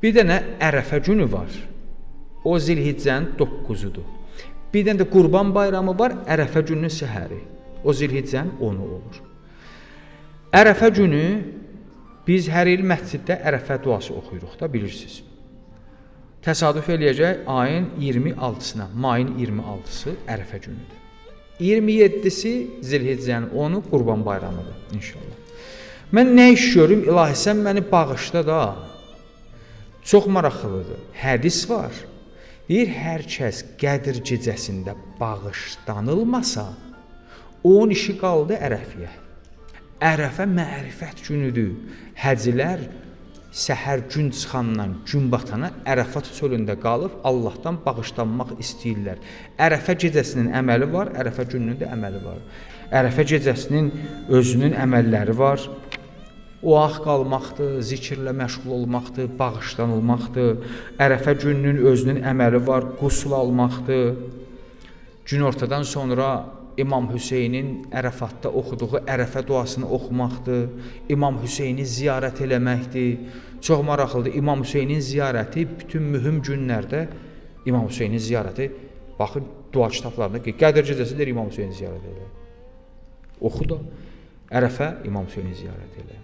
Bir dənə Ərəfə günü var. O Zilhiccənin 9-udur. Bir dənə də Qurban bayramı var, Ərəfə gününün səhəri. O Zilhiccənin 10-u olur. Ərəfə günü biz hər il məsciddə Ərəfə duası oxuyuruq da, bilirsiniz. Təsadüf eləyəcək ayın 26-sına, mayın 26-sı Ərəfə günüdür. 27-si Zilhiccənin 10-u Qurban bayramıdır inşallah. Mən nə iş görüm, ilahi sən məni bağışla da. Çox maraqlıdır. Hədis var. Deyir, hər kəs Qədir gecəsində bağışlanılmasa, onun işi qaldı Ərəfiyə. Ərəfə mərifət günüdür. Həcilər səhər gün çıxandan gün batana Ərəfat çölündə qalıb Allahdan bağışlanmaq istəyirlər. Ərəfə gecəsinin əməli var, Ərəfə gününün də əməli var. Ərəfə gecəsinin özünün əməlləri var. O ağ qalmaqdır, zikirlə məşğul olmaqdır, bağışlanılmaqdır. Ərəfə gününün özünün əməli var, qusl almaqdır. Günortadan sonra İmam Hüseynin Ərəfatda oxuduğu Ərəfə duasını oxumaqdır. İmam Hüseyni ziyarət eləməkdir. Çox maraqlıdır. İmam Hüseynin ziyarəti bütün mühüm günlərdə İmam Hüseynin ziyarəti, baxın dua kitablarında ki, Qədir gecəsidir İmam Hüseyni ziyarət elə. Oxu da Ərəfə İmam Hüseyni ziyarət elə.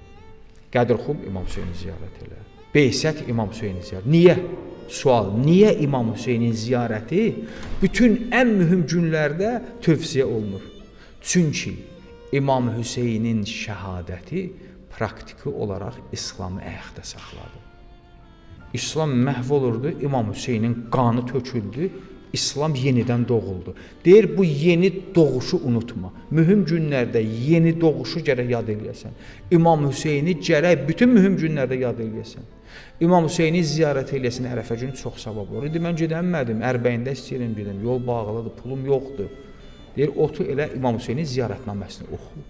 Qədirxum İmam Hüseyni ziyarət elə. Beysət İmam Hüseyni ziyarət. Niyə? Sual, niyə İmam Hüseynin ziyarəti bütün ən mühüm günlərdə tövsiyə olunur? Çünki İmam Hüseynin şəhadəti praktiki olaraq İslamı ayaqda saxladı. İslam məhv olurdu, İmam Hüseynin qanı töküldü, İslam yenidən doğuldu. Deyir, bu yeni doğuşu unutma. Mühüm günlərdə yeni doğuşu gərək yad eləyəsən. İmam Hüseyni gərək bütün mühüm günlərdə yad eləyəsən. İmam Hüseyni ziyarət eləyəsin, Ərəfə günü çox savab olur. İndi mən gedəmədim, Ərbəyində istəyirəm gedim, yol bağlıdır, pulum yoxdur. Deyir, otu elə İmam Hüseynin ziyarətnaməsini oxu.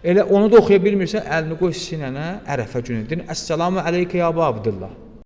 Elə onu da oxuya bilmirsən, əlini qoy sinənə, Ərəfə günü. Deyir, Əssəlamu aleykə ya Əbu Abdullah.